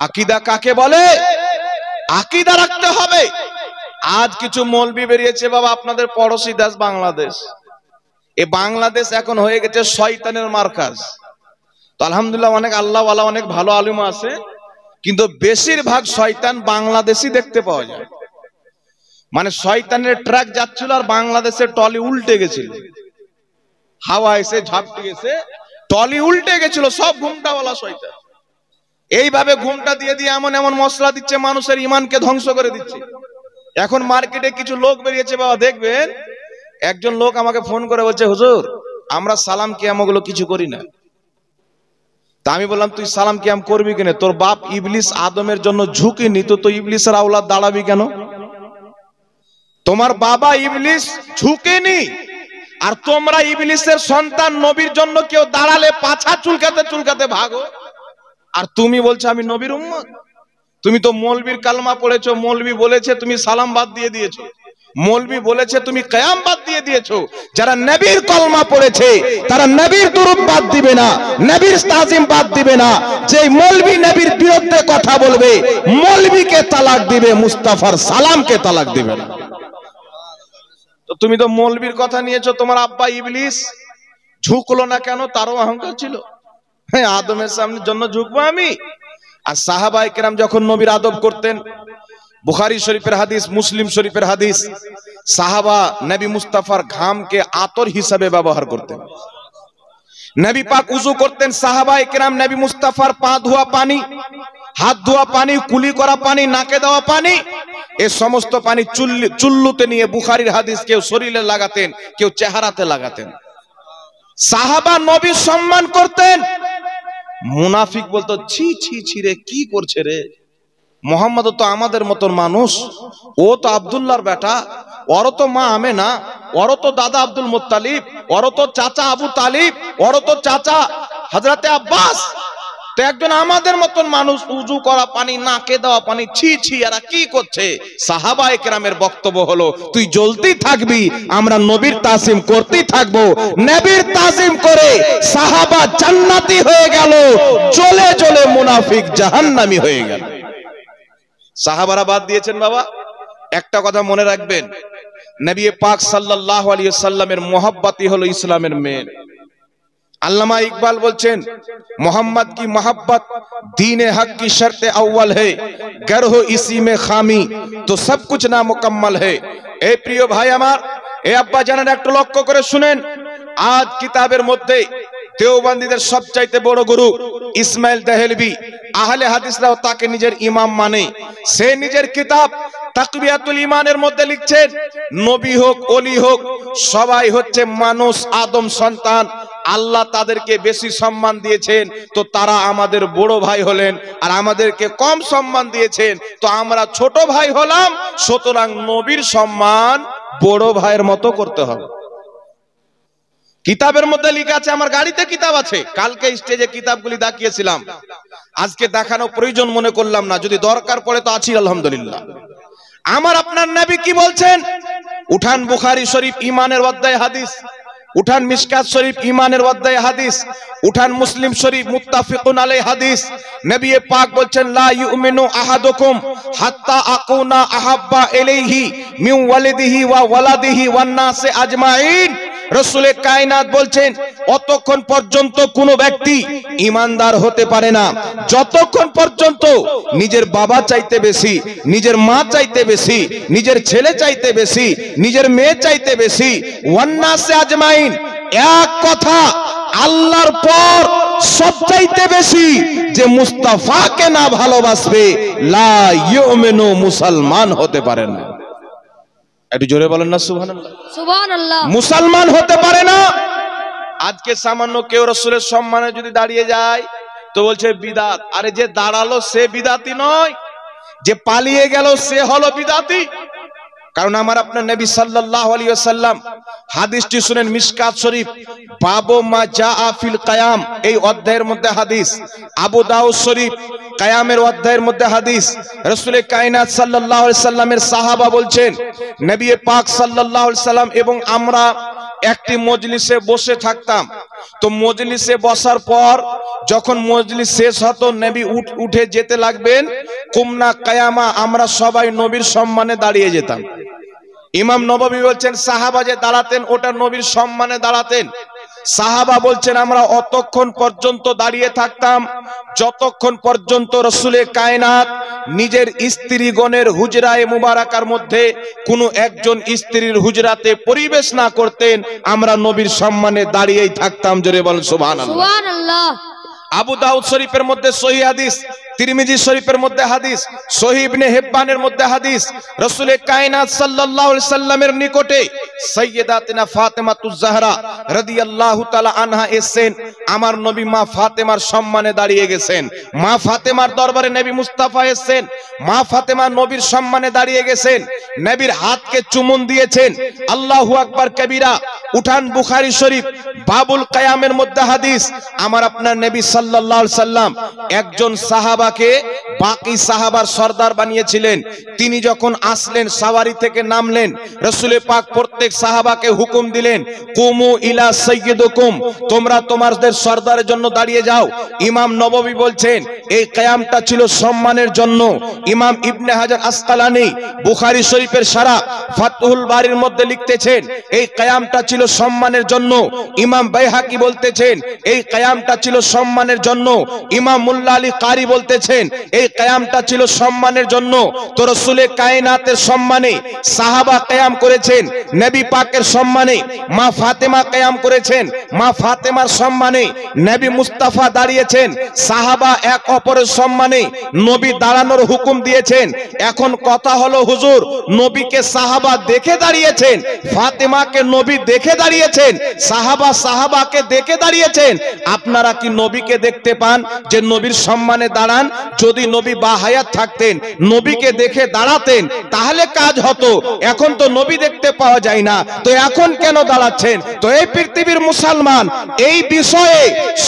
আকীদা কাকে বলে? আকীদা রাখতে হবে। আজ কিছু মৌলবি বেরিয়েছে বাবা, আপনাদের পড়োশি দেশ বাংলাদেশ, এই বাংলাদেশ এখন হয়ে গেছে শয়তানের মার্কাজ। তো আলহামদুলিল্লাহ অনেক আল্লাহওয়ালা অনেক ভালো আলেম আছে, কিন্তু বেশিরভাগ শয়তান বাংলাদেশি দেখতে পাওয়া যায়। মানে শয়তানের ট্রাক যাচ্ছিল আর বাংলাদেশের টলি উল্টে গেছিল, হাওয়া এসে ঝাপটে গেছে, টলি উল্টে গেছিল, সব ঘুমটাওয়ালা শয়তান। এইভাবে ঘুমটা দিয়ে দিয়ে এমন এমন মশলা দিচ্ছে, মানুষের ইমানকে ধ্বংস করে দিচ্ছে। এখন মার্কেটে কিছু লোক বেরিয়েছে বাবা, দেখবেন একজন লোক আমাকে ফোন করে বলছে, হুজুর আমরা সালাম কিয়াম ওগুলো কিছু করি না। তা আমি বললাম, তুই সালাম কিয়াম করবি কেন? তোর বাপ ইবলিস আদমের জন্য ঝুঁকিনি তো, তো ইবলিসের আওলাদ দাঁড়াবি কেন? তোমার বাবা ইবলিস ঝুঁকেনি, আর তোমরা ইবলিসের সন্তান নবীর জন্য কেউ দাঁড়ালে পাছা চুলকাতে চুলকাতে ভাগো, আর তুমি বলছো আমি নবীর উম্মত। তুমি তো মৌলবীর কালমা পড়েছো, মৌলবী বলেছে তুমি সালাম বাদ দিয়ে দিয়েছো, মৌলবী বলেছে তুমি কিয়াম বাদ দিয়ে দিয়েছো। যারা নবীর কলমা পড়েছে তারা নবীর দুরূদ বাদ দিবে না, নবীর তাজিম বাদ দিবে না। যে মৌলবী নবীর বিরুদ্ধে কথা বলবে, মৌলবীকে তালাক দিবে, মুস্তাফার সালামকে তালাক দিবে না। তো তুমি তো মৌলবীর কথা নিয়েছো, তোমার আব্বা ইবলিস ঝুঁকলো না কেন? তারও অহংকার ছিল, হ্যাঁ আদমের সামনে জন্য ঝুঁকবো আমি। আর সাহাবায়ে কেরাম যখন নবীর আদব করতেন, বুখারী শরীফের হাদিস, মুসলিম শরীফের হাদিস, সাহাবা নবী মুস্তাফার ঘামকে আতর হিসাবে ব্যবহার করতেন। নবী পাক উযু করতেন, সাহাবায়ে কেরাম নবী মুস্তাফার পা ধোয়া পানি, হাত ধোয়া পানি, কুলি করা পানি, নাকে দেওয়া পানি, এই সমস্ত পানি চুল্লুতে নিয়ে, বুখারীর হাদিস, কেউ শরীরে লাগাতেন, কেউ চেহারাতে লাগাতেন। সাহাবা নবীর সম্মান করতেন। মুনাফিক বলতো, ছি ছি ছি রে, কি করছে রে, মোহাম্মদ তো আমাদের মতন মানুষ, ও তো আব্দুল্লাহর বেটা, ওর তো মা আমেনা, ওর তো দাদা আব্দুল মুত্তালিব, ওর তো চাচা আবু তালিব, ওর তো চাচা হযরতে আব্বাস, তো একজন আমাদের মতন মানুষ, উযু করা পানি, নাকে দেওয়া পানি, ছি ছি এরা কি করছে? সাহাবায়ে কেরামের বক্তব্য হলো, তুই জ্বলতেই থাকবি, আমরা নবীর তাজিম করতেই থাকবো। নবীর তাজিম করে সাহাবা জান্নাতি হয়ে গেল, জ্বলে জ্বলে মুনাফিক জাহান্নামী হয়ে গেল। সাহাবারা বাদ দিয়েছেন বাবা। একটা কথা মনে রাখবেন, নবী পাক সাল্লাল্লাহু আলাইহি ওয়াসাল্লামের মোহাব্বতই হলো ইসলামের মেন। আল্লামা ইকবাল বলছেন, मोहम्मद की मोहब्बत दीन हक की शर्त अव्वल है, गर हो इसी में खामी तो सब कुछ नामुकम्मल है। ए प्रिय भाई আমার, এ আব্বা জানেন, একটু লক্ষ্য করে শুনেন। আজ কিতাবের মধ্যে দেওবন্দীদের সবচাইতে বড় গুরু ইসমাইল দেহলভী, আহলে হাদিসরাও তাকে নিজের ইমাম মানে। সে নিজের কিতাব তাকবিয়াতুল ঈমানের মধ্যে লিখছেন, নবী হোক ওলি হোক সবাই হচ্ছে মানুষ, আদম সন্তান, আল্লাহ তাদেরকে বেশি সম্মান দিয়েছেন, তো তারা আমাদের বড় ভাই হলেন, আর আমাদেরকে কম সম্মান দিয়েছেন, তো আমরা ছোট ভাই হলাম। সুতরাং নবীর সম্মান বড় ভাইয়ের মতো করতে হবে। কিতাবের মধ্যে লেখা আছে, আমার গাড়িতে কিতাব আছে, কালকে স্টেজে কিতাবগুলি দেখিয়েছিলাম, আজকে দেখানো প্রয়োজন মনে করলাম না, যদি দরকার পড়ে তো আছি আলহামদুলিল্লাহ। আমার আপনার নবী কি বলছেন? উঠান বুখারী শরীফ ঈমানের অধ্যায় হাদিস, উঠান মিশকাত শরীফ ঈমানের অধ্যায় হাদিস, উঠান মুসলিম শরীফ মুত্তাফিকুন আলাইহি হাদিস। নবী পাক বলছেন, লা ইউমিনু আহাদুকুম হাত্তা আকুনা আহাব্বা ইলাইহি মিন ওয়ালিদিহি ওয়া ওয়ালাদিহি ওয়ান নাসি আজমাইন। রাসূলে কায়নাত বলছেন, অতক্ষণ পর্যন্ত কোন ব্যক্তি ঈমানদার হতে পারে না যতক্ষণ পর্যন্ত নিজের বাবা চাইতে বেশি, নিজের মা চাইতে বেশি, নিজের ছেলে চাইতে বেশি, নিজের মেয়ে চাইতে বেশি, ওয়ান নাসি আজমাইন, এক কথা আল্লাহর পর সবচাইতে বেশি যে মুস্তাফাকে না ভালোবাসবে, লা ইউমিনু, মুসলমান হতে পারে না। একটু জোরে বলেন না সুবহানাল্লাহ। সুবহানাল্লাহ। মুসলমান হতে পারে না। আজকে সামান্য কেউ রাসূলের সম্মানে যদি দাঁড়িয়ে যায় তো বলছে বিদাত। আরে যে দাঁড়ালো সে বিদাতি নয়, যে পালিয়ে গেল সে হলো বিদাতি। কারণ আমার আপনার নবী সাল্লাল্লাহু আলাইহি ওয়াসাল্লাম, হাদিসটি শুনেন, মিশকাত শরীফ বাবু মা জাআ ফিল কিয়াম, এই অধ্যায়ের মধ্যে হাদিস। আবু দাউদ শরীফ কিয়ামের অধ্যায়ের মধ্যে হাদিস। রাসূল কায়নাত সাল্লাল্লাহু আলাইহি সাল্লামের সাহাবা বলছেন, নবী পাক সাল্লাল্লাহু আলাইহি সাল্লাম এবং আমরা একটি মজলিসে বসে থাকতাম। তো মজলিসে বসার পর যখন মজলিস শেষ হতো, নবী উঠে যেতে লাগবেন, কুমনা কায়ামা, আমরা সবাই নবীর সম্মানে দাঁড়িয়ে যেতাম। ইমাম নববী বলছেন সাহাবা যে দাঁড়াতেন ওটা নবীর সম্মানে দাঁড়াতেন। সাহাবা বলছেন আমরা অতক্ষণ পর্যন্ত দাঁড়িয়ে থাকতাম যতক্ষণ পর্যন্ত রসুলে কায়নাত নিজের স্ত্রীগণের হুজরায়ে মুবারাকার মধ্যে কোনো একজন স্ত্রীর হুজরাতে পরিবেশ না করতেন, আমরা নবীর সম্মানে দাঁড়িয়েই থাকতাম। জোরে বলেন সুবহানাল্লাহ। সুবহানাল্লাহ। আবু দাউদ শরীফের মধ্যে সহিহ হাদিস, তিরমিজি শরীফের মধ্যে হাদিস, সহিহ ইবনে হিব্বানের মধ্যে হাদিস, রাসূলে কায়নাত সাল্লাল্লাহু আলাইহি সাল্লামের নিকটে সাইয়্যিদাতিনা ফাতেমাতুজ জাহরা রাদিয়াল্লাহু তাআলা আনহা এসেন। আমার নবী মা ফাতেমার সম্মানে দাঁড়িয়ে গেছেন। মা ফাতেমার দরবারে নবী মুস্তাফা এসেন। মা ফাতেমা নবীর সম্মানে দাঁড়িয়ে গেছেন, নবীর হাতকে চুমুন দিয়েছেন। আল্লাহু আকবার কবীরা। উঠান বুখারী শরীফ বাবুল কিয়ামের মধ্যে হাদিস, আমার আপনার নবী সাল্লাল্লাহু আলাইহি সাল্লাম একজন সাহাবাকে বাকি সাহাবার সর্দার বানিয়েছিলেন। তিনি যখন আসলেন, সাওয়ারি থেকে নামলেন, রাসূলে পাক প্রত্যেক সাহাবাকে হুকুম দিলেন, কুমু ইলা সাইয়্যিদুকুম, তোমরা তোমাদের সর্দারের জন্য দাঁড়িয়ে যাও। ইমাম নববী বলছেন এই কিয়ামটা ছিল সম্মানের জন্য। ইমাম ইবনে হাজার আসকালানী বুখারী শরীফের শারা ফাতহুল বারীর মধ্যে লিখতেছেন এই কিয়ামটা ছিল সম্মানের জন্য। ইমাম বাইহাকি বলতেছেন এই কিয়ামটা ছিল সম্মানের জন্য। ইমাম মুল্লা আলী কারি বলতেছেন এই কিয়ামটা ছিল সম্মানের জন্য। তো রাসূলে কায়নাতের সম্মানে সাহাবা কিয়াম করেছেন, নবী পাকের সম্মানে মা ফাতেমা কিয়াম করেছেন, মা ফাতেমার সম্মানে নবী মুস্তাফা দাঁড়িয়েছেন, সাহাবা এক অপরের সম্মানে নবী দাঁড়ানোর হুকুম দিয়েছেন। এখন কথা হলো হুজুর, নবীকে সাহাবা দেখে দাঁড়িয়েছেন, ফাতেমাকে নবী দেখে দাঁড়িয়েছেন, সাহাবাকে দেখে দাঁড়িয়েছেন। আপনারা কি নবীকে দেখতে পান যে নবীর সম্মানে দাঁড়ান? যদি নবী বাহায়াত থাকতেন, নবীকে দেখে দাঁড়াতেন, তাহলে কাজ হতো। এখন তো নবী দেখতে পাওয়া যায় না, তো এখন কেন দাঁড়াচ্ছেন? তো এই পৃথিবীর মুসলমান এই বিষয়ে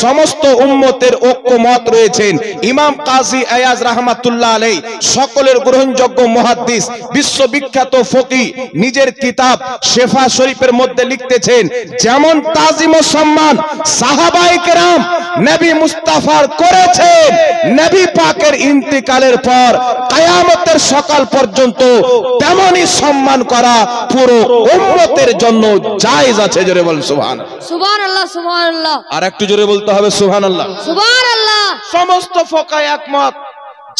সমস্ত উম্মতের ঐক্যমত রয়েছেন। ইমাম কাজী আয়াজ রাহমাতুল্লাহ আলাইহি সকলের গ্রহণযোগ্য মুহাদ্দিস, বিশ্ববিখ্যাত ফকিহ, নিজের কিতাব শেফা শরীফের মধ্যে লিখতেছেন যেমন তাজিম ও সম্মান সাহাবায়ে কেরাম নবী মুস্তাফার করেছেন, নবী পাকের ইন্তিকালের পর কিয়ামতের সকাল পর্যন্ত তেমনি সম্মান করা পুরো উম্মতের জন্য জায়েজ আছে। জোরে বলেন সুবহানাল্লাহ। সুবহানাল্লাহ। সুবহানাল্লাহ। আর একটু জোরে বলতে হবে সুবহানাল্লাহ। সুবহানাল্লাহ। সমস্ত ফোকাহ একমত,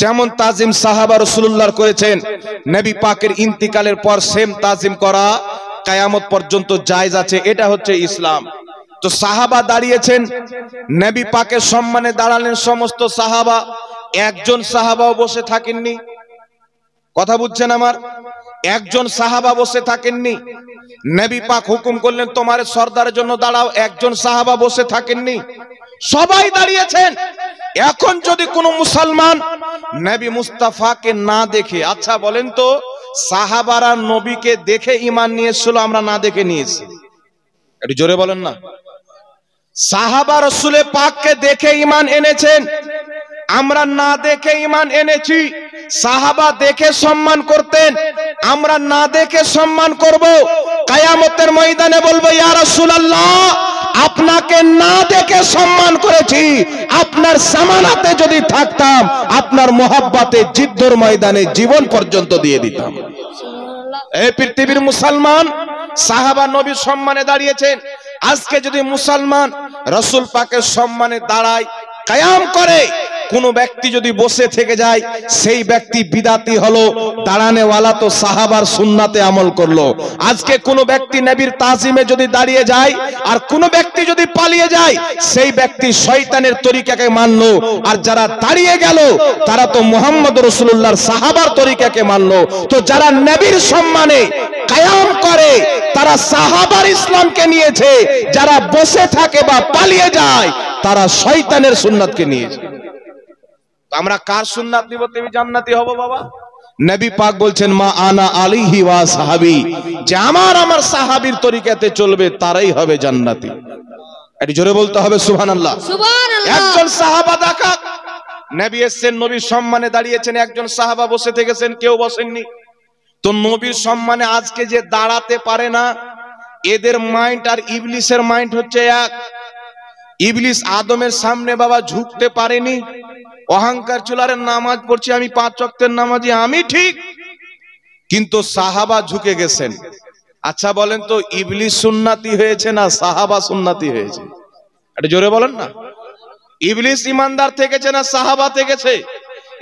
যেমন তাজিম সাহাবা রাসূলুল্লাহর করেছেন, নবী পাকের ইন্তিকালের পর সেম তাজিম করা কিয়ামত পর্যন্ত জায়েজ আছে। এটা হচ্ছে ইসলাম। তো সাহাবা দাঁড়িয়েছেন, নবী পাকের সম্মানে দাঁড়ালেন সমস্ত সাহাবা। একজন সাহাবাও বসে থাকেননি। কথা বুঝছেন আমার? একজন সাহাবা বসে থাকেননি। নবী পাক হুকুম করলেন তোমার সর্দারের জন্য দাঁড়াও, একজন সাহাবা বসে থাকেননি, সবাই দাঁড়িয়েছেন। এখন যদি কোনো মুসলমান নবী মুস্তাফাকে না দেখে, আচ্ছা বলেন তো সাহাবারা নবীকে দেখে ঈমান নিয়েছিল, আমরা না দেখে নিয়েছি? একটু জোরে বলেন না। সাহাবা রাসূলে পাককে দেখে ঈমান এনেছেন, আমরা না দেখে ঈমান এনেছি। সাহাবা দেখে সম্মান করতেন, আমরা না দেখে সম্মান করব। কিয়ামতের ময়দানে বলবো ইয়া রাসূলুল্লাহ আপনাকে না দেখে সম্মান করেছি, আপনার জামানাতে যদি থাকতাম আপনার মোহাব্বতে যুদ্ধের ময়দানে জীবন পর্যন্ত দিয়ে দিতাম। এই পৃথিবীর মুসলমান সাহাবা নবীর সম্মানে দাঁড়িয়েছেন। আজকে যদি মুসলমান রাসূল পাকের সম্মানে দাঁড়ায়, কিয়াম করে, কোন ব্যক্তি যদি বসে থেকে যায় সেই ব্যক্তি বিদাতি হলো। দাঁড়ানেওয়ালা তো সাহাবার সুন্নাতে আমল করলো। আজকে কোন ব্যক্তি নবীর তাজিমে যদি দাঁড়িয়ে যায় আর কোন ব্যক্তি যদি পালিয়ে যায় সেই ব্যক্তি শয়তানের তরিকাকে মানলো। আর যারা দাঁড়িয়ে গেল তারা তো মুহাম্মদ রাসূলুল্লাহর সাহাবার তরিকাকে মানলো। তো যারা নবীর সম্মানে কিয়াম করে তারা সাহাবার ইসলামকে নিয়েছে, যারা বসে থাকে বা পালিয়ে যায় তারা শয়তানের সুন্নাতকে নিয়েছে। আমরা কার সুন্নাত নিব তুমি জান্নাতি হব বাবা? নবী পাক বলছেন মা আনা আলাইহি ওয়া সাহাবী, যে আমার সাহাবীর তরিকাতে চলবে তারাই হবে জান্নাতি। একটু জোরে বলতে হবে সুবহানাল্লাহ। সুবহানাল্লাহ। একজন সাহাবা দেখা নবী এসেছেন, নবীর সম্মানে দাঁড়িয়েছেন, একজন সাহাবা বসে থেকেছেন, কেউ বসেননি। তো নবীর সম্মানে আজকে যে দাঁড়াতে পারে না এদের মাইন্ড আর ইবলিসের মাইন্ড হচ্ছে এক। ইবলিস আদমের সামনে বাবা ঝুঁকতে পারেনি, অহংকার চুলারে নামাজ পড়ছি আমি, 5 ওয়াক্তের নামাজি আমি ঠিক, কিন্তু সাহাবা ঝুঁকে গেছেন। আচ্ছা বলেন তো, ইবলিস সুন্নাতি হয়েছে না সাহাবা সুন্নাতি হয়েছে? এটা জোরে বলেন না। ইবলিস ইমানদার থেকেছে না সাহাবা থেকেছে?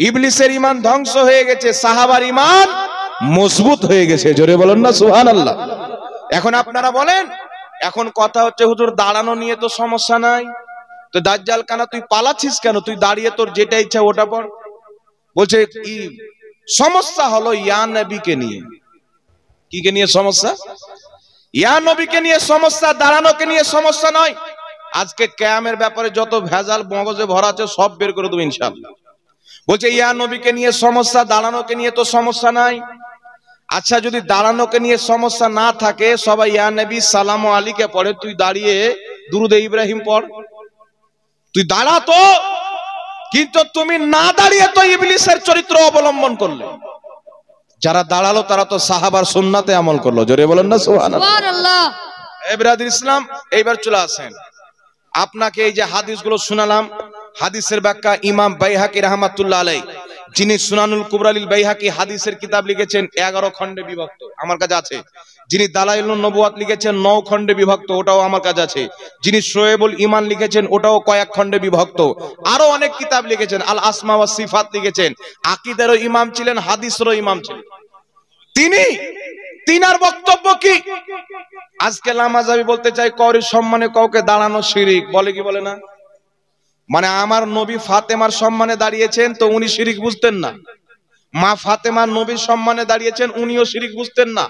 ইবলিসের ইমান ধ্বংস হয়ে গেছে, সাহাবার ইমান মজবুত হয়ে গেছে। জোরে বলেন না সুবহানাল্লাহ। এখন আপনারা বলেন, এখন কথা হচ্ছে হুজুর দাঁড়ানো নিয়ে তো সমস্যা নাই, তো দাজ্জাল কানা তুই পালাচ্ছিস কেন? তুই দাঁড়িয়ে তোর যেটা ইচ্ছা ওটা পড়। বলছে সমস্যা হলো ইয়া নবীকে নিয়ে। কি কে নিয়ে সমস্যা? ইয়া নবীকে নিয়ে সমস্যা, দাঁড়ানোকে নিয়ে সমস্যা নয়। আজকে কিয়ামের ব্যাপারে যত ভেজাল মগজে ভরা আছে সব বের করে দেব ইনশাআল্লাহ। বলছে ইয়া নবীকে নিয়ে সমস্যা, দাঁড়ানোকে নিয়ে তো সমস্যা নাই। আচ্ছা যদি দাঁড়ানোকে নিয়ে সমস্যা না থাকে, সবাই ইয়া নবী সালাম আলাইকে পড়ে, তুই দাঁড়িয়ে দুরুদে ইব্রাহিম পড়। তুই দাঁড়া তো, কিন্তু তুমি না দাঁড়িয়ে তো ইবলিসের চরিত্র অবলম্বন করলে। যারা দাঁড়ালো তারা তো সাহাবার সুন্নাতে আমল করলো। জোরে বলেন না সুবহানাল্লাহ। এ ব্রাদার ইসলাম, এইবার চলে আসেন, আপনাকে এই যে হাদিসগুলো শোনালাম, হাদিসের ব্যাখ্যা ইমাম বাইহাকি রাহমাতুল্লাহ আলাইহি, যিনি সুনানুল কুবরা লিল বাইহাকি হাদিসের কিতাব লিখেছেন 11 খণ্ডে বিভক্ত, আমার কাছে আছে। যিনি দালাইলুন নবুয়াত লিখেছেন 9 খণ্ডে বিভক্ত, ওটাও আমার কাছে আছে। যিনি শোয়েবুল ঈমান লিখেছেন ওটাও কয়েক খণ্ডে বিভক্ত। আরো অনেক কিতাব লিখেছেন, আল আসমা ওয়াস সিফাত লিখেছেন। আকীদারও ইমাম ছিলেন, হাদিসেরও ইমাম ছিলেন তিনি। তিনার বক্তব্য কি? আজকে লামাজাবি বলতে চাই কওরির সম্মানে কাউকে দাঁড়ানো শিরিক, বলে কি বলে না? মানে আমার নবী ফাতেমার সম্মানে দাঁড়িয়েছেন তো উনি শিরিক বুঝতেন না, মা ফাতেমা নবীর সম্মানে দাঁড়িয়েছেন উনিও শিরিক বুঝতেন না,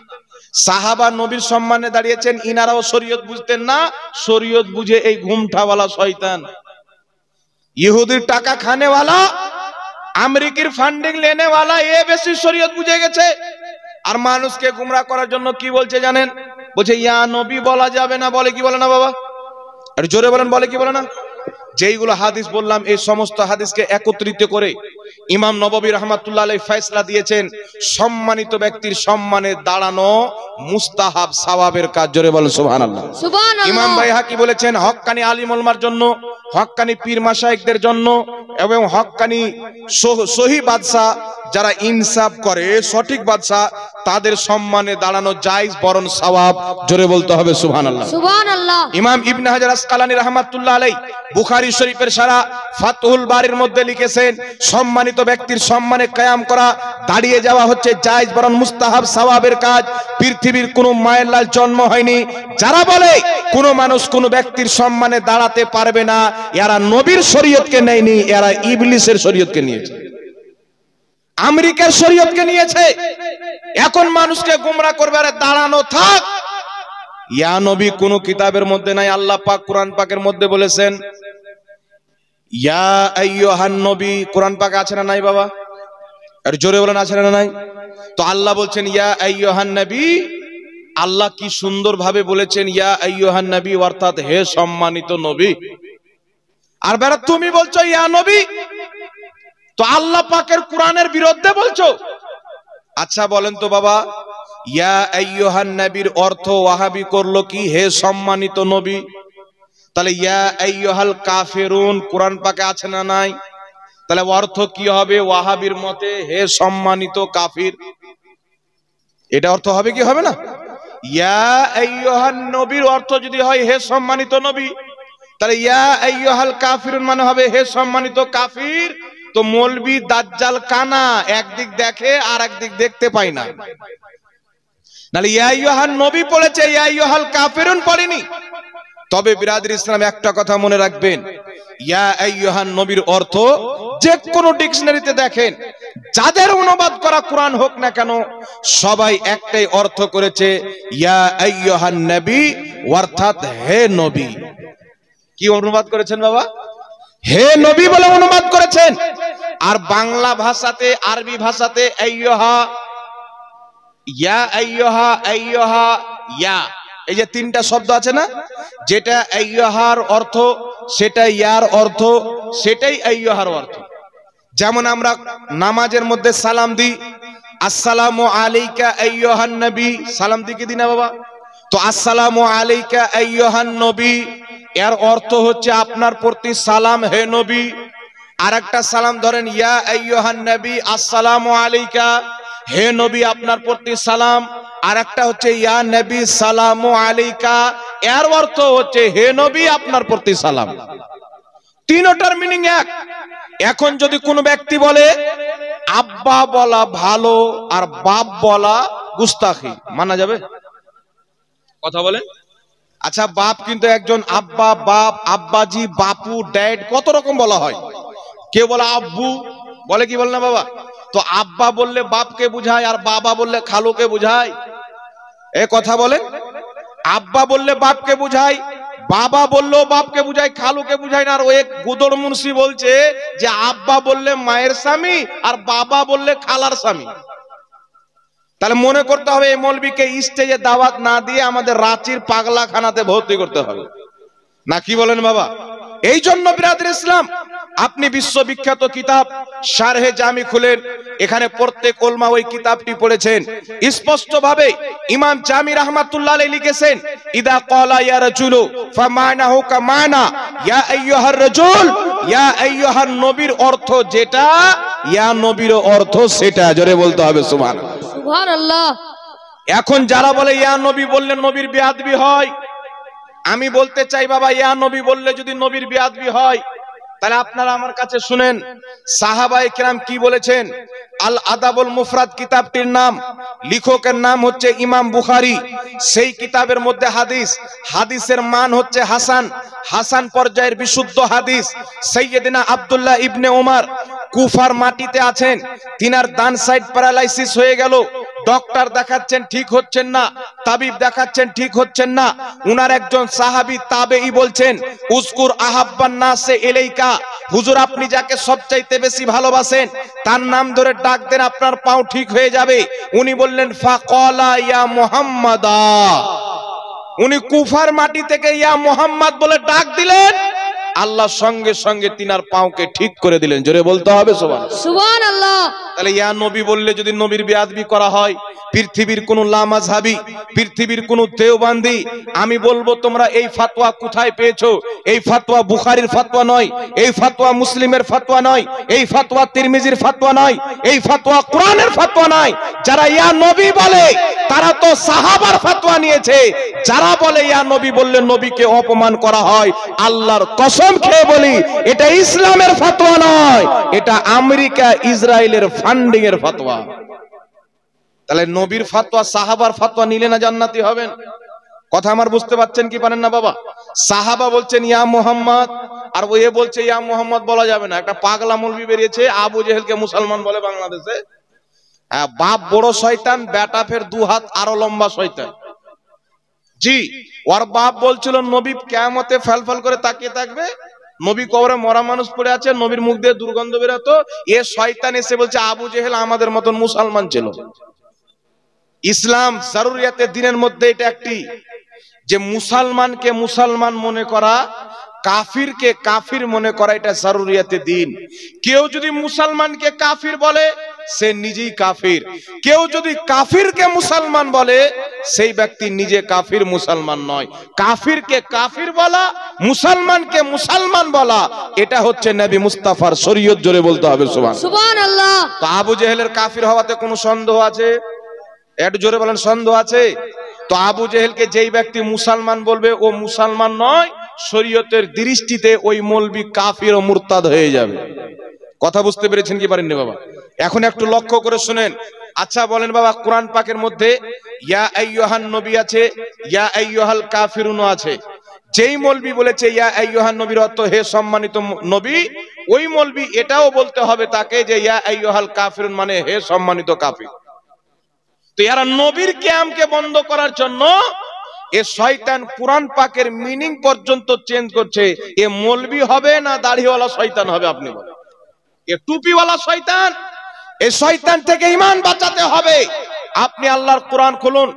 সাহাবা নবীর সম্মানে দাঁড়িয়েছেন ইনারাও শরীয়ত বুঝতেন না। শরীয়ত বুঝে এই ঘুমঠাওয়ালা শয়তান, ইহুদির টাকা খানেওয়ালা, আমেরিকার ফান্ডিং লেনেওয়ালা, এ বেশি শরীয়ত বুঝে গেছে। আর মানুষকে গুমরাহ করার জন্য কি বলছে জানেন? বলছে ইয়া নবী বলা যাবে না, বলে কি বলে না বাবা? আর জোরে বলেন, বলে কি বলে না? যেইগুলো হাদিস বললাম এই সমস্ত হাদিসকে একত্রিত করে ইমাম নববী রাহমাতুল্লাহ আলাইহি ফয়সালা দিয়েছেন, সম্মানিত ব্যক্তির সম্মানে দাঁড়ানো মুস্তাহাব সওয়াবের কাজ। জোরে বলেন সুবহানাল্লাহ। সুবহানাল্লাহ। ইমাম বাইহাকি বলেছেন হক্কানি আলিম উলমার জন্য, হক্কানি পীর মাশায়েখদের জন্য এবং হক্কানি সহি বাদশা যারা ইনসাফ করে, সঠিক বাদশা, তাদের সম্মানে দাঁড়ানো জায়েজ বরং সওয়াব। জোরে বলতে হবে সুবহানাল্লাহ। সুবহানাল্লাহ। ইমাম ইবনে হাজার আসকালানী রাহমাতুল্লাহ আলাইহি বুখারী শরীফের সারা ফাতহুল বারির মধ্যে লিখেছেন, সম্মানিত ব্যক্তির সম্মানে কিয়াম করা, দাঁড়িয়ে যাওয়া হচ্ছে জায়েজ বরং মুস্তাহাব সওয়াবের কাজ। পৃথিবীর কোনো মায়ের লাল জন্ম হয়নি যারা বলে কোনো মানুষ কোনো ব্যক্তির সম্মানে দাঁড়াতে পারবে না, এরা নবীর শরীয়তকে নেয়নি, এরা ইবলিসের শরীয়তকে নিয়েছে, আমেরিকার শরীয়তকে নিয়েছে। এখন মানুষকে গোমরাহ করবে, আরে দাঁড়ানো থাক। ইয়া নবী কোন কিতাবের মধ্যে নাই। আল্লাহ পাক কোরআন পাকের মধ্যে বলেছেন ইয়া আইয়ুহান নবী, কোরআন পাকে আছে না নাই বাবা? আর জোরে বলেন আছে না নাই? তো আল্লাহ বলছেন ইয়া আইয়ুহান নবী, আল্লাহ কি সুন্দর ভাবে বলেছেন ইয়া আইয়ুহান নবী, অর্থাৎ হে সম্মানিত নবী। আর বেরা তুমি বলছো ইয়া নবী, তো আল্লাহ পাকের কোরআনের বিরুদ্ধে বলছো। আচ্ছা বলেন তো বাবা, ইয়া আইয়ুহান নবীর অর্থ ওয়াহাবি করলো কি হে সম্মানিত নবী? তাহলে ইয়া আইয়ুহাল কাফিরুন কোরআন পাকে আছে না নাই? তাহলে অর্থ কি হবে ওয়াহাবির মতে? হে সম্মানিত কাফির। এটা অর্থ হবে কি হবে না? ইয়া আইয়ুহান নবীর অর্থ যদি হয় হে সম্মানিত নবী, তাহলে ইয়া আইয়ুহাল কাফিরুন মানে হবে হে সম্মানিত কাফির। তো মৌলবি দাজ্জাল কানা, একদিক দেখে আর একদিক দেখতে পায় না। নালে ইয়া আইয়ুহান নবী পড়েছে, ইয়া আইয়ুহাল কাফিরুন পড়েনি। তবে বিরাদর ইসলাম একটা কথা মনে রাখবেন, ইয়া আইয়ুহান নবীর অর্থ যে কোনো ডিকশনারিতে দেখেন, যাদের অনুবাদ করা কোরআন হোক না কেন, সবাই একটাই অর্থ করেছে ইয়া আইয়ুহান নবী, অর্থাৎ হে নবী। কি অনুবাদ করেছেন বাবা? হে নবী বলে অনুবাদ করেছেন। আর বাংলা ভাষাতে, আরবি ভাষাতে আইয়ুহা, ইয়া আইয়ুহা, আইয়ুহা, ইয়া, এই যে তিনটা শব্দ আছে না, যেটা আইয়ুহার অর্থ সেটা ইয়ার অর্থ, সেটাই আইয়ুহার অর্থ। যেমন আমরা নামাজের মধ্যে সালাম দিই, আসসালামু আলাইকা আইয়ুহান নবী, সালাম দিকে দিই না বাবা? তো আসসালামু আলাইকা আইয়ুহান নবী এর অর্থ হচ্ছে আপনার প্রতি সালাম হে নবী। আর একটা সালাম ধরেন ইয়া আইয়ুহান নবী আসসালামু আলাইকা, হে নবী আপনার প্রতি সালাম। আর একটা হচ্ছে ইয়া নবী সালামু আলাইকা, এর অর্থ হচ্ছে হে নবী আপনার প্রতি সালাম। তিনটার মিনিং এক। এখন যদি কোনো ব্যক্তি বলে আব্বা বলা ভালো আর বাপ বলা গুস্তাখি, মানা যাবে? কথা বলেন। আচ্ছা, বাপ কিন্তু একজন আব্বা, বাপ, আব্বাজি, বাপু, ড্যাড কত রকম বলা হয়। কেউ বলে আব্বু, বলে কি বলে না বাবা? তো আব্বা বললে বাপকে বুঝায় আর বাবা বললে খালুকে বুঝায়। এ কথা বলেন। আব্বা বললে বাপকে বুঝায়, বাবা বললেও বাপকে বুঝায়, খালুকে বুঝায় না। আর ওই গুদর মুন্সি বলছে যে আব্বা বললে মায়ের স্বামী আর বাবা বললে খালার স্বামী। তাহলে মনে করতে হবে এই মৌলবীকে স্টেজে দাওয়াত না দিয়ে আমাদের রাঁচির পাগলাখানাতে ভর্তি করতে হবে, না কি বলেন বাবা? এই জন্য বিরাদর ইসলাম, আপনি বিশ্ববিখ্যাত কিতাব শারহে জামি খুলেন, এখানে প্রত্যেক উলমা ওই কিতাবটি পড়েছেন। স্পষ্ট ভাবে ইমাম জামি রাহমাতুল্লাহ আলাইহি লিখেছেন, ইদা ক্বালা ইয়া রাজুলু ফামানাহু কামানা ইয়া আইয়ুহার রাজুল, ইয়া আইয়ুহান নবীর অর্থ যেটা, ইয়া নবীর অর্থ সেটা। জোরে বলতে হবে সুবহানাল্লাহ। সুবহানাল্লাহ। এখন যারা বলে ইয়া নবী বললে নবীর বেয়াদবি হয়, আমি বলতে চাই বাবা, ইয়া নবী বললে যদি নবীর বেয়াদবি হয়, তাহলে আপনারা আমার কাছে শুনেন সাহাবায়ে কেরাম কি বলেছেন। আল আদাবুল মুফরাদ কিতাবটির নাম, লেখকের নাম হচ্ছে ইমাম বুখারী। সেই কিতাবের মধ্যে হাদিস, হাদিসের মান হচ্ছে হাসান, হাসান পর্যায়ের বিশুদ্ধ হাদিস। সাইয়েদনা আব্দুল্লাহ ইবনে ওমর কুফার মাটিতে আছেন, তিনার ডান সাইড প্যারালাইসিস হয়ে গেল। ডক্টর দেখাচ্ছেন ঠিক হচ্ছেন না, তাবিব দেখাচ্ছেন ঠিক হচ্ছেন না। উনার একজন সাহাবী তাবেঈ বলছেন, উযকুর আহাব্বান নাসে ইলাইকা, হুজুর আপনি যাকে সবচাইতে বেশি ভালোবাসেন তার নাম ধরে ডাক দেন, আপনার পাও ঠিক হয়ে যাবে। উনি বললেন ফাকালা ইয়া মুহাম্মাদা, উনি কুফার মাটি থেকে ইয়া মুহাম্মদ বলে ডাক দিলেন, আল্লাহ সঙ্গে সঙ্গে তিনার পাওকে ঠিক করে দিলেন। জোরে বলতে হবে সুবহানাল্লাহ। সুবহানাল্লাহ। তাহলে ইয়া নবী বললে যদি নবীর বেয়াদবি করা হয়, পৃথিবীর কোন লামাযহাবী, পৃথিবীর কোন দেওবান্দি, আমি বলবো তোমরা এই ফতোয়া কোথায় পেয়েছো? এই ফতোয়া বুখারীর ফতোয়া নয়, এই ফতোয়া মুসলিমের ফতোয়া নয়, এই ফতোয়া তিরমিজির ফতোয়া নয়, এই ফতোয়া কোরআনের ফতোয়া নয়। যারা ইয়া নবী বলে তারা তো সাহাবার ফতোয়া নিয়েছে। যারা বলে ইয়া নবী বললে নবীকে অপমান করা হয়, আল্লাহর কসম খেয়ে বলি এটা ইসলামের ফতোয়া নয়, এটা আমেরিকা ইসরায়েলের ফান্ডিং এর ফতোয়া। তাহলে নবীর ফতোয়া সাহাবার ফতোয়া নিলে না জান্নাতি হবেন? কথা আমার বুঝতে পারছেন কি পারেন না বাবা? সাহাবা বলছেন ইয়া মুহাম্মদ, আর ও বলছে ইয়া মুহাম্মদ বলা যাবে না। একটা পাগলা মৌলবি বেরিয়েছে, আবু জেহেলকে মুসলমান বলে বাংলাদেশে। বাপ বড় শয়তান, বেটা ফের দু হাত আরো লম্বা শয়তান। জি, ওর বাপ বলছিল নবী কিয়ামতে ফেলফেল করে তাকিয়ে থাকবে, নবী কবরে মরা মানুষ পড়ে আছে, নবীর মুখ দিয়ে দুর্গন্ধ বেরোতো। এ শয়তান এসে বলছে আবু জেহেল আমাদের মতন মুসলমান ছিল। ইসলাম জরুরিয়াতে দিনের মধ্যে এটা একটি, যে মুসলমানকে মুসলমান মনে করা, কাফিরকে কাফির মনে করা, এটা জরুরিয়াতে দিন। কেউ যদি মুসলমানকে কাফির বলে সে নিজেই কাফির, কেউ যদি কাফিরকে মুসলমান বলে সেই ব্যক্তি নিজে কাফির, মুসলমান নয়। কাফিরকে কাফির বলা, মুসলমানকে মুসলমান বলা, এটা হচ্ছে নবী মুস্তাফার শরীয়ত। জোরে বলতে হবে সুবহানাল্লাহ। তো আবু জেহেলের কাফির হওয়াতে কোনো সন্দেহ আছে? একটু জোরে বলেন, সন্দেহ আছে? তো আবু জেহেলকে যেই ব্যক্তি মুসলমান বলবে ও মুসলমান নয়, শরীয়তের দৃষ্টিতে ওই মৌলবি কাফির ও মুরতাদ হয়ে যাবে। কথা বুঝতে পেরেছেন কি পারেননি বাবা? এখন একটু লক্ষ্য করে শুনেন। আচ্ছা বলেন বাবা, কোরআন পাকের মধ্যে ইয়া আইয়ুহান নবী আছে, ইয়া আইয়ুহাল কাফিরুন আছে। যেই মৌলবি বলেছে ইয়া আইয়ুহান নবীর অর্থ হে সম্মানিত নবী, ওই মৌলবি এটাও বলতে হবে তাকে যে ইয়া আইয়ুহাল কাফিরুন মানে হে সম্মানিত কাফির। তো এরা নবীর কিয়ামকে বন্ধ করার জন্য এ শয়তান কোরআন পাকের মিনিং পর্যন্ত চেঞ্জ করছে। এ মৌলবি হবে না দাড়িওয়ালা শয়তান হবে? আপনি বলেন। এ টুপিওয়ালা শয়তান, এই শয়তান থেকে ঈমান বাঁচাতে হবে। আপনি আল্লাহর কোরআন খুলুন,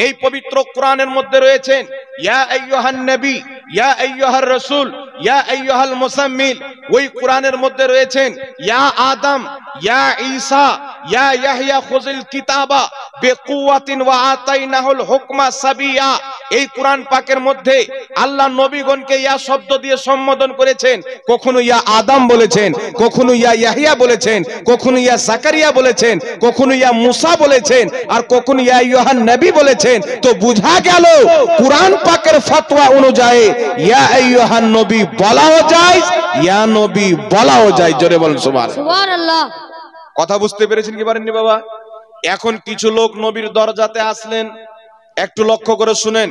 এই পবিত্র কোরআনের মধ্যে রয়েছেন ইয়া আইয়ুহান নবী, ইয়া আইয়ুহার রাসূল, ইয়া আইয়ুহাল মুসাম্মিল। ওই কোরআনের মধ্যে রয়েছেন ইয়া আদম, ইয়া ঈসা, ইয়া ইয়াহইয়া খুযিল কিতাবা বিকুওয়াতিন ওয়া আতাইনাহুল হুকমা সাবিয়া। এই কোরআন পাকের মধ্যে আল্লাহ নবীগণকে ইয়া শব্দ দিয়ে সম্বোধন করেছেন। কখনো ইয়া আদম বলেছেন, কখনো ইয়া ইয়াহিয়া বলেছেন, কখনো ইয়া জাকারিয়া বলেছেন, কখনো ইয়া মুসা বলেছেন, আর কখনো ইয়া ইউহান নবী বলেছেন। তো বুঝা গেল কোরআন পাকের ফতোয়া অনুযায়ী ইয়া আইয়ুহান নবী বলাও যায়, ইয়া নবী বলাও যায়। জোরে বলেন সুবহানাল্লাহ। কথা বুঝতে পেরেছেন কি পারেননি বাবা? এখন কিছু লোক নবীর দরজাতে আসলেন, একটু লক্ষ্য করে শুনেন।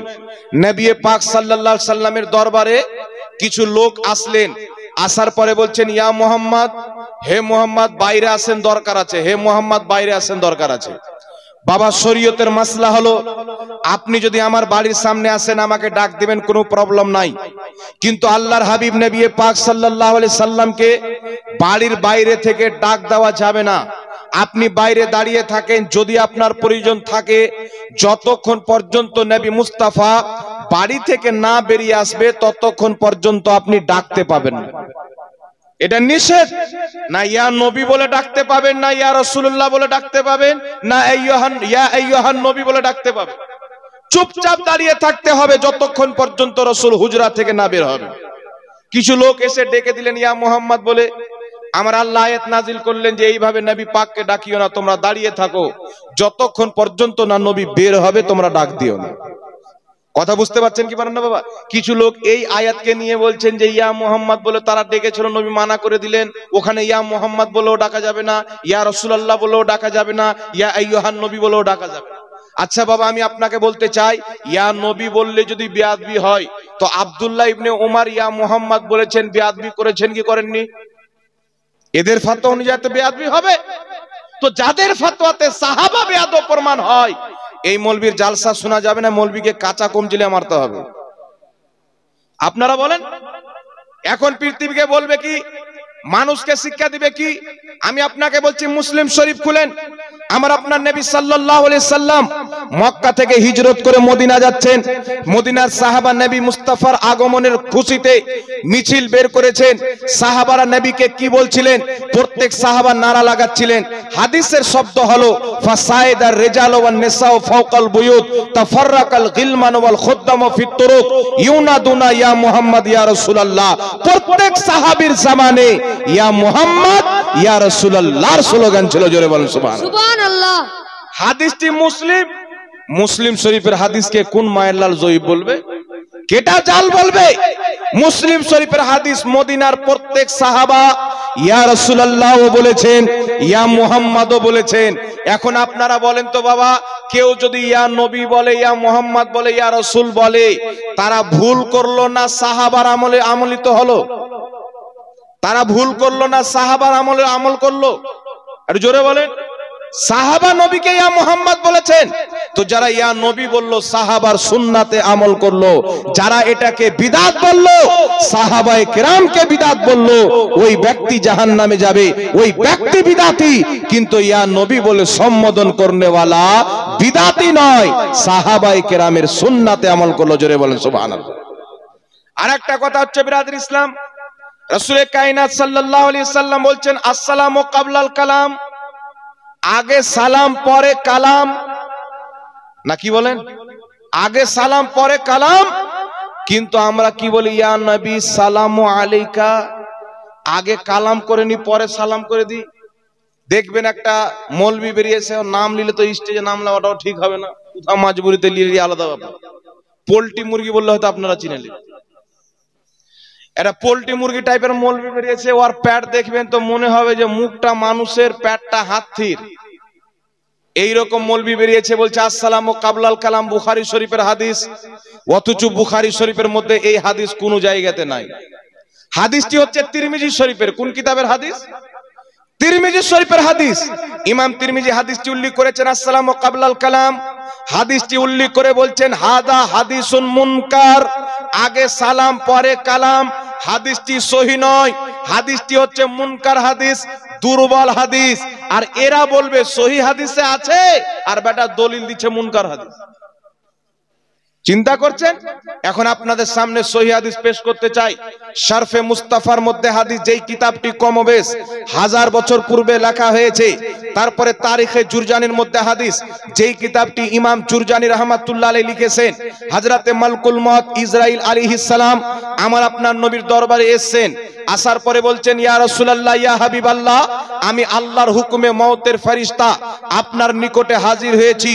নবী পাক সাল্লাল্লাহু আলাইহি সাল্লামের দরবারে কিছু লোক আসলেন, আসার পরে বলছেন ইয়া মুহাম্মদ, হে মুহাম্মদ বাইরে আসেন, দরকার আছে। হে মুহাম্মদ বাইরে আসেন, দরকার আছে। বাবা শরীয়তের মাসলা হলো, আপনি যদি আমার বাড়ির সামনে আসেন আমাকে ডাক দিবেন, কোনো প্রবলেম নাই। কিন্তু আল্লাহর হাবিব নবী পাক সাল্লাল্লাহু আলাইহি সাল্লামকে বাড়ির বাইরে থেকে ডাক দেওয়া যাবে না। আপনি বাইরে দাঁড়িয়ে থাকেন, যদি আপনার প্রয়োজন থাকে, যতক্ষণ পর্যন্ত নবী মুস্তাফা বাড়ি থেকে না বেরিয়ে আসবে ততক্ষণ পর্যন্ত আপনি ডাকতে পাবেন না। এটা নিষেধ। না ইয়া নবী বলে ডাকতে পাবেন, না ইয়া রাসূলুল্লাহ বলে ডাকতে পাবেন, না ইয়া আইয়ুহান নবী বলে ডাকতে পাবেন। চুপচাপ দাঁড়িয়ে থাকতে হবে যতক্ষণ পর্যন্ত রাসূল হুজরা থেকে না বের হবে। কিছু লোক এসে ডেকে দিলেন ইয়া মুহাম্মদ বলে। আমার আল্লাহ আয়াত নাজিল করলেন যে এইভাবে নবী পাককে ডাকিও না, তোমরা দাঁড়িয়ে থাকো, যতক্ষণ পর্যন্ত না নবী বের হবে তোমরা ডাক দিও না। কথা বুঝতে পারছেন কি পারেন না বাবা? কিছু লোক এই আয়াতকে নিয়ে বলছেন যে ইয়া মুহাম্মদ বলে তারা ডেকেছিল, নবী মানা করে দিলেন, ওখানে ইয়া মুহাম্মদ বলেও ডাকা যাবে না, ইয়া রাসূলুল্লাহ বলেও ডাকা যাবে না, ইয়া আইয়ুহান নবী বলেও ডাকা যাবে না। আচ্ছা বাবা, আমি আপনাকে বলতে চাই, ইয়া নবী বললে যদি বেয়াদবি হয়, তো আব্দুল্লাহ ইবনে ওমর ইয়া মুহাম্মদ বলেছেন, বেয়াদবি করেছেন কি করেননি? এদের ফতোয়া অনুযায়ী তো বেয়াদবি হবে। তো যাদের ফতোয়াতে সাহাবা বেয়াদব প্রমাণ হয়, এই মৌলবীর জালসা শোনা যাবে না, মৌলবীকে কাঁচা কমজিলে মারতে হবে। আপনারা বলেন, এখন পৃথিবীকে বলবে কি, মানুষকে শিক্ষা দিবে কি? আমি আপনাকে বলছি, মুসলিম শরীফ খুলেন। আমার আপনার নবী সাল্লাল্লাহু আলাইহি সাল্লাম মক্কা থেকে হিজরত করে মদিনা যাচ্ছেন। মদিনার সাহাবা নবী মুস্তাফার আগমনের খুশিতে মিছিল বের করেছেন। সাহাবারা নবীকে কি বলছিলেন? প্রত্যেক সাহাবা নারা লাগাচ্ছিলেন। হাদিসের শব্দ হলো ফাসাইদার রিজাল ওয়ান নিসাউ ফাওকাল বুয়ুত তাফাররাকাল গিলমান ওয়াল খুদ্দামু ফিত তুরুক ইউনাদুনা ইয়া মুহাম্মদ ইয়া রাসূলুল্লাহ। প্রত্যেক সাহাবীর জামানে ইয়া মুহাম্মদ ইয়া রাসূলুল্লাহর স্লোগান ছিল। জোরে বলেন সুবহানাল্লাহ। হাদিসটি মুসলিম শরীফের হাদিসকে কোন মায়ের লাল জয়ীব বলবে? কেটা জাল বলবে? মুসলিম শরীফের হাদিস। মদিনার প্রত্যেক সাহাবা ইয়া রাসূলুল্লাহ বলেছেন, ইয়া মুহাম্মাদও বলেছেন। এখন আপনারা বলেন তো বাবা, কেউ যদি ইয়া নবী বলে, ইয়া মুহাম্মদ বলে, ইয়া রাসূল বলে, তারা ভুল করলো না সাহাবার আমলে আমলিত হলো? তারা ভুল করলো না সাহাবার আমলে আমল করলো? আর জোরে বলেন। সাহাবা নবীকে ইয়া মুহাম্মদ বলেছেন, তো যারা ইয়া নবী বললো সাহাবার সুন্নাতে আমল করলো। যারা এটাকে বিদআত বললো, সাহাবায়ে কেরামকে বিদআত বললো, ওই ব্যক্তি জাহান্নামে যাবে। ওই ব্যক্তি বিদআতি, কিন্তু ইয়া নবী বলে সম্বোধন করনেওয়ালা বিদআতি নয়, সাহাবায়ে কেরামের সুন্নাতে আমল করলো। জোরে বলেন সুবহানাল্লাহ। আরেকটা কথা হচ্ছে বিরাদর ইসলাম, রাসূল কায়নাত সাল্লাল্লাহু আলাইহি সাল্লাম বলছেন আসসালামু কাবলাল কালাম, আগে সালাম পরে কালাম। না কি বলেন? আগে সালাম পরে কালাম। কিন্তু আমরা কি বলি? ইয়া নবী সালামু আলাইকা, আগে কালাম করে নি পরে সালাম করে দি। দেখবেন একটা মৌলবি বেরিয়েছে, নাম নিলে তো স্টেজে নাম নেওয়াটাও ঠিক হবে না, কোথাও মাজবুরিতে নিয়ে আলাদা ব্যাপার। পোল্ট্রি মুরগি বললে হয়তো আপনারা চিনে নেবেন। এটা পোল্ট্রি মুরগি টাইপের মৌলবি বেরিয়েছে, ওর প্যাট দেখবেন তো মনে হবে যে মুখটা মানুষের, প্যাটটা হাতির। এইরকম মৌলবি বেরিয়েছে, বলছে আসসালামু কাবলাল কালাম, বুখারী শরীফের হাদিস। অথচ বুখারী শরীফের মধ্যে এই হাদিস কোন জায়গাতে নাই। হাদিসটি হচ্ছে তিরমিজি শরীফের। কোন কিতাবের হাদিস? তিরমিজি শরীফের হাদিস। ইমাম তিরমিজি হাদিসটি উল্লেখ করেছেন আসসালামু কাবলাল কালাম। হাদিসটি উল্লেখ করে বলছেন হাদা হাদিসুন মুনকার, আগে সালাম পরে কালাম। হাদিসটি সহিহ নয়, হাদিসটি হচ্ছে মুনকার হাদিস, দুর্বল হাদিস। আর এরা বলবে সহিহ হাদিসে আছে, আর বেটা দলিল দিচ্ছে মুনকার হাদিস। চিন্তা করছেন? এখন আপনাদের সামনে সহিহ হাদিস পেশ করতে চাই। শরফে মুস্তাফার মধ্যে হাদিস, যেই কিতাবটি কমবেশ 1000 বছর পূর্বে লেখা হয়েছে। তারপরে তারিখে জুরজানির মধ্যে হাদিস, যেই কিতাবটি ইমাম জুরজানি রাহমাতুল্লাহ আলাইহি লিখেছেন। হযরতে মালকুল মউত ইসরাইল আলাইহিস সালাম আমার আপনার নবীর দরবারে এসেছেন। আসার পরে বলছেন, ইয়া রাসূলুল্লাহ, ইয়া হাবিবাল্লাহ, আমি আল্লাহর হুকুমে মউতের ফেরেশতা আপনার নিকটে হাজির হয়েছি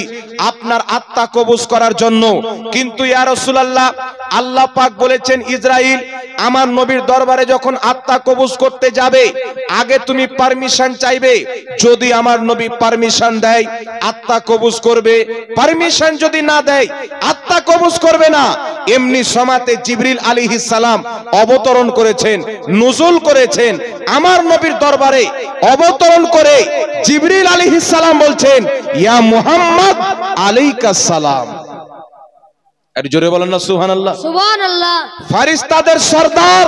আপনার আত্মা কবজ করার জন্য। কিন্তু ইয়া রাসূলুল্লাহ, আল্লাহ পাক বলেছেন, ইসরাইল আমার নবীর দরবারে যখন আত্মা কবজ করতে যাবে, আগে তুমি পারমিশন চাইবে। যদি আমার নবী পারমিশন দেয় আত্মা কবজ করবে, পারমিশন যদি না দেয় আত্মা কবজ করবে না। এমনি সময়তে জিবরিল আলাইহিস সালাম অবতরণ করেছেন, নুজুল করেছেন আমার নবীর দরবারে। অবতরণ করে জিবরিল আলাইহিস সালাম বলছেন, ইয়া মুহাম্মদ আলাইকাস সালাম। আর জোরে বলেন না সুবহানাল্লাহ। সুবহানাল্লাহ। ফেরেশতাদের সরদার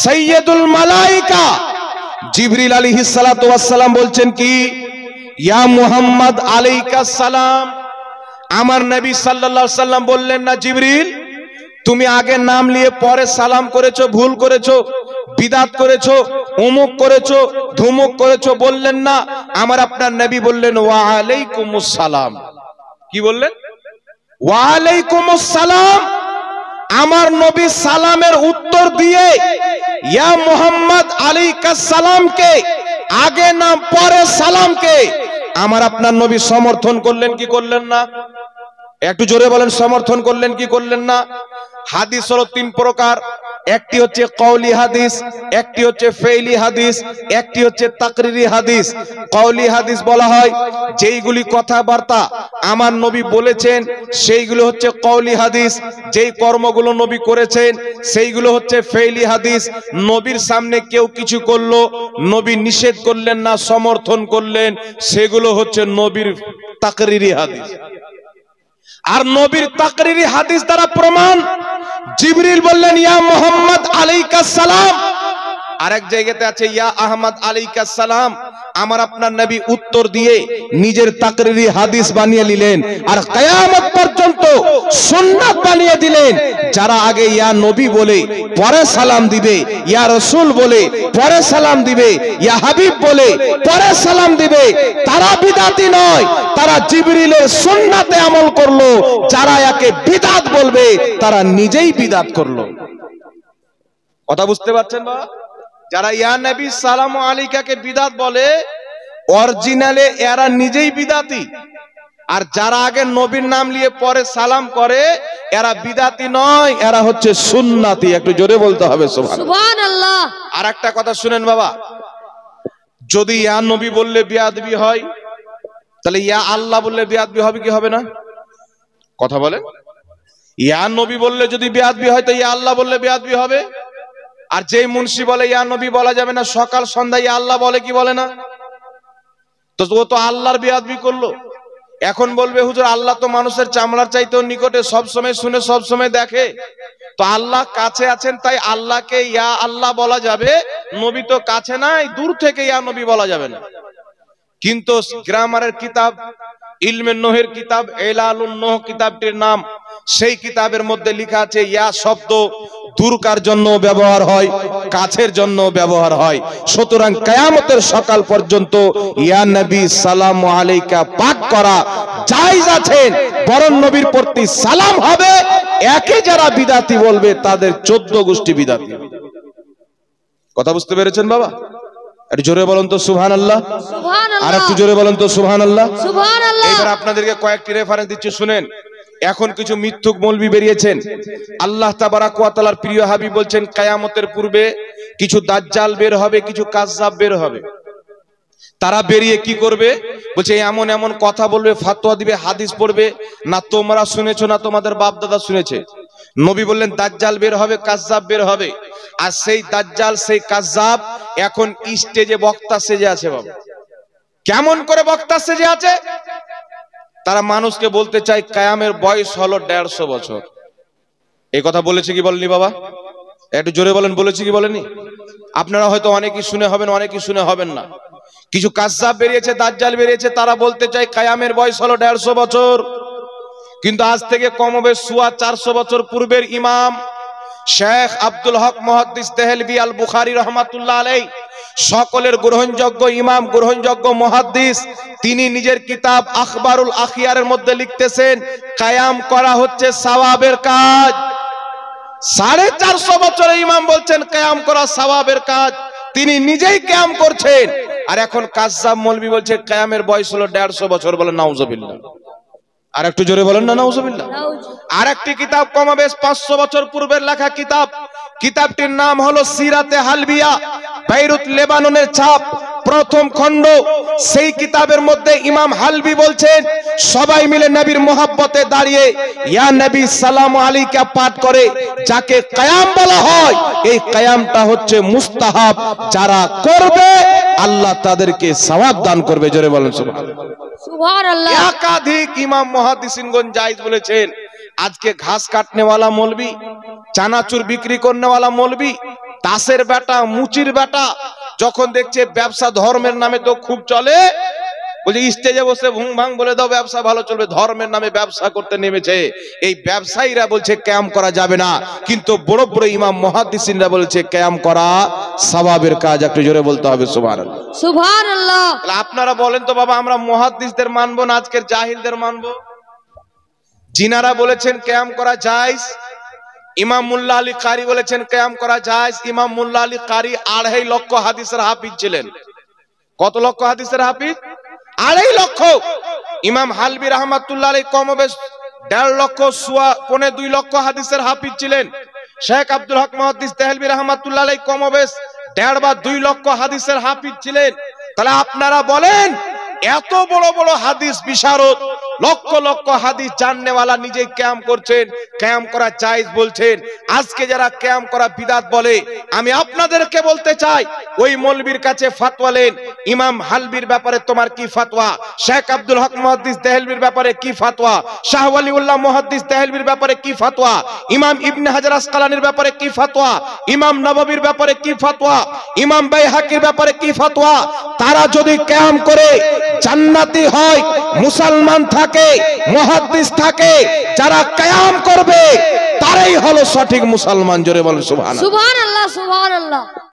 সাইয়্যিদুল মালায়েকা জিবরিল আলাইহিস সালাতু ওয়াস সালাম বলছেন কি, ইয়া মুহাম্মদ আলাইকাস সালাম। আমার নবী সাল্লাল্লাহু আলাইহি সাল্লাম বললেন না, জিবরিল তুমি আগে নাম নিয়ে পরে সালাম করেছো, ভুল করেছো, বিদআত করেছো, অমুক করেছো, ধুমুক করেছো, বললেন না। আমার আপনার নবী বললেন, ওয়া আলাইকুমুস সালাম। কি বললেন? ওয়া আলাইকুমুস সালাম। আমার নবী সালামের উত্তর দিয়ে ইয়া মুহাম্মদ আলাইকাস সালামকে আগে নাম পরে সালামকে আমার আপনার নবী সমর্থন করলেন কি করলেন না? একটু জোরে বলেন, সমর্থন করলেন কি করলেন না? হাদিস হলো 3 প্রকার। একটি হচ্ছে কওলি হাদিস, একটি হচ্ছে ফেইলি হাদিস, একটি হচ্ছে তাকরিরি হাদিস। কওলি হাদিস বলা হয় যেইগুলি কথাবার্তা আমার নবী বলেছেন সেইগুলো হচ্ছে কওলি হাদিস। যেই কর্মগুলো নবী করেছেন সেইগুলো হচ্ছে ফেইলি হাদিস। নবীর সামনে কেউ কিছু করলো, নবী নিষেধ করলেন না, সমর্থন করলেন, সেগুলো হচ্ছে নবীর তাকরিরি হাদিস। আর নবীর তাকরিরি হাদিস দ্বারা প্রমাণ, জিবরিল বললেন, ইয়া মুহাম্মদ আলাইকাস সালাম। আরেক জায়গাতে আছে, ইয়া আহমদ আলাইকাস সালাম। আমার আপনার নবী উত্তর দিয়ে নিজের তাকরিরি হাদিস বানিয়ে নিলেন, আর কিয়ামত পর্যন্ত সুন্নাত বানিয়ে দিলেন। যারা আগে ইয়া নবী বলে পরে সালাম দিবে, ইয়া রাসূল বলে পরে সালাম দিবে, ইয়া হাবিব বলে পরে সালাম দিবে, তারা বিদআতি নয়, তারা জিবরিলের সুন্নাতে আমল করলো। যারা একে বিদআত বলবে তারা নিজেই বিদআত করলো। কথা বুঝতে পারছেন বাবা? যারা ইয়া নবী সালামু আলাইকাকে বিদআত বলে, অরিজিনালে এরা নিজেই বিদআতি। আর যারা আগে নবীর নাম নিয়ে পরে সালাম করে এরা বিদআতি নয়, এরা হচ্ছে সুন্নাতি। একটু জোরে বলতে হবে সুবহানাল্লাহ। আর একটা কথা শুনেন বাবা, যদি ইয়া নবী বললে বেয়াদবি হয়, তাহলে ইয়া আল্লাহ বললে বেয়াদবি হবে কি হবে না? কথা বলেন। ইয়া নবী বললে যদি বেয়াদবি হয়, তো ইয়া আল্লাহ বললে বেয়াদবি হবে। আর যেই মুন্সি বলে ইয়া নবী বলা যাবে না, সকাল সন্ধ্যা ইয়া আল্লাহ বলে কি বলে না? তো ও তো আল্লাহর বেয়াদবি করলো। এখন বলবে, হুজুর আল্লাহ তো মানুষের চামড়ার চাইতেও নিকটে, সব সময় শুনে সব সময় দেখে, তো আল্লাহ কাছে আছেন তাই আল্লাহকে ইয়া আল্লাহ বলা যাবে, নবী তো কাছে নাই, দূর থেকে ইয়া নবী বলা যাবে না। কিন্তু গ্রামারের কিতাব, ইলমে নোহের কিতাব, এলালুন নোহ কিতাবটির নাম, সেই কিতাবের মধ্যে লেখা আছে ইয়া শব্দ দূরকার জন্য ব্যবহার হয়, কাছের জন্য ব্যবহার হয়। সুতরাং কিয়ামতের সকাল পর্যন্ত ইয়া নবী সালামু আলাইকা পাঠ করা জায়েজ আছে। বরং নবীর প্রতি সালাম হবে। একে যারা বিদআতি বলবে তাদের 14 গোষ্ঠী বিদআতি। কথা বুঝতে পেরেছেন বাবা? একটু জোরে বলুন তো সুবহানাল্লাহ। সুবহানাল্লাহ। আর একটু জোরে বলুন তো সুবহানাল্লাহ। সুবহানাল্লাহ। এবার আপনাদেরকে কয়েকটি রেফারেন্স দিচ্ছি, শুনেন। এখন কিছু মিথ্যুক মৌলবি বেরিয়েছেন। আল্লাহ তাবারাক ওয়া তাআলার প্রিয় হাবিব বলছেন, কিয়ামতের পূর্বে কিছু দাজ্জাল বের হবে, কিছু কাযযাব বের হবে। তারা বেরিয়ে কি করবে? বলছে এমন এমন কথা বলবে, ফতোয়া দিবে, হাদিস পড়বে, না তোমরা শুনেছো না তোমাদের বাপ দাদা শুনেছে। নবী বললেন দাজ্জাল বের হবে, কাযযাব বের হবে। আর সেই দাজ্জাল, সেই কাযযাব এখন স্টেজে বক্তা সেজে আছে বাবা। কেমন করে বক্তা সেজে আছে? তারা মানুষকে বলতে চায় কিয়ামের বয়স হলো 150 বছর। এই কথা বলেছে কি বলেনি বাবা? একটু জোরে বলেন, বলেছে কি বলেনি? আপনারা হয়তো অনেকেই শুনে হবেন, অনেকেই শুনে হবেন না। কিছু কাযযাব বেরিয়েছে, দাজ্জাল বেরিয়েছে, তারা বলতে চায় কিয়ামের বয়স হলো 150 বছর। কিন্তু আজ থেকে কমবেশ 450 বছর পূর্বের ইমাম শেখ আব্দুল হক মুহাদ্দিস দেহলভী আল বুখারী রাহমাতুল্লাহ আলাইহি, সকলের গ্রহণযোগ্য ইমাম, গ্রহণযোগ্য মুহাদ্দিস, তিনি নিজের কিতাব আখবারুল আখিয়ারের মধ্যে লিখতেছেন কিয়াম করা হচ্ছে সওয়াবের কাজ। 450 বছরে ইমাম বলছেন কিয়াম করা সওয়াবের কাজ, তিনি নিজেই কিয়াম করছেন। আর এখন কাজ্জাব মৌলভী বলছে কিয়ামের বয়স হলো 150 বছর। বলেন নাউজুবিল্লাহ। আর একটু জোরে বলেন না নাউজুবিল্লাহ। আর একটি কিতাব কমবেশ 500 বছর পূর্বের লেখা কিতাব, কিতাবটির নাম হলো সিরাতে হালবিয়া, বেইরুত লেবাননের ছাপ, প্রথম খণ্ড। সেই কিতাবের মধ্যে ইমাম হালবি বলছেন সবাই মিলে নবীর মোহাব্বতে দাঁড়িয়ে ইয়া নবী সালামু আলাইকা পাঠ করে, যাকে কিয়াম বলা হয়। এই কিয়ামটা হচ্ছে মুস্তাহাব, যারা করবে আল্লাহ তাদেরকে সওয়াব দান করবে। জোরে বলেন সুবহানাল্লাহ। সুবহানাল্লাহ। একাধিক ইমাম মুহাদ্দিসিনগণ জায়েজ বলেছেন। আজকে ঘাস কাটনেওয়ালা মৌলবি, চানাচুর বিক্রি করনেওয়ালা মৌলবি, দাসের বেটা, মুচির বেটা যখন দেখছে ব্যবসা ধর্মের নামে তো খুব চলে, বলছে স্টেজে বসে ভুং ভাং বলে দাও ব্যবসা ভালো চলবে, ধর্মের নামে ব্যবসা করতে নেমেছে। এই ব্যবসায়ীরা বলছে কিয়াম করা যাবে না, কিন্তু বড় বড় ইমাম মুহাদ্দিসিনরা বলছে কিয়াম করা সওয়াবের কাজ। একটু জোরে বলতে হবে সুবহানাল্লাহ। সুবহানাল্লাহ। আপনারা বলেন তো বাবা, আমরা মুহাদ্দিসদের মানবো না আজকের জাহিলদের মানবো? জিনারা বলেছেন কিয়াম করা জায়েজ, ইমাম মুল্লা আলী কারি বলেছেন কিয়াম করা জায়েজ। ইমাম মুল্লা আলী কারি 2.5 লক্ষ হাদিসের হাফিজ ছিলেন। কত লক্ষ হাদিসের হাফিজ? 2.5 লক্ষ। ইমাম হালবি রাহমাতুল্লাহ আলাইহি কমবেশ 1.5 লক্ষ, 2.25 লক্ষ হাদিসের হাফিজ ছিলেন। শেখ আব্দুল হক মুহাদ্দিস দেহলভী রাহমাতুল্লাহ আলাইহি কমবেশ 1.5 বা 2 লক্ষ হাদিসের হাফিজ ছিলেন। তাহলে আপনারা বলেন, এত বড় বড় হাদিস বিশারদ, লক্ষ লক্ষ হাদিস জাননেওয়ালা নিজে কিয়াম করছেন, কিয়াম করা জায়েজ বলছেন। আজকে যারা কিয়াম করা বিদআত বলে, আমি আপনাদেরকে বলতে চাই, ওই মৌলবীর কাছে ফতোয়া নেন, ইমাম হালবির ব্যাপারে তোমার কি ফতোয়া, শেখ আব্দুল হক মুহাদ্দিস দেহলভীর ব্যাপারে কি ফতোয়া, শাহ ওয়ালিউল্লাহ মুহাদ্দিস দেহলভীর ব্যাপারে কি ফতোয়া, ইমাম ইবনে হাজার আসকালানির ব্যাপারে কি ফতোয়া, ইমাম নববীর ব্যাপারে কি ফতোয়া, ইমাম বাইহাকির ব্যাপারে কি ফতোয়া। তারা যদি কিয়াম করে জান্নাতি হয়, মুসলমান থাকে, মুহাদ্দিস থাকে, যারা কিয়াম করবে তারাই হলো সঠিক মুসলমান। জোরে বলেন সুবহানাল্লাহ। সুবহানাল্লাহ। সুবহানাল্লাহ।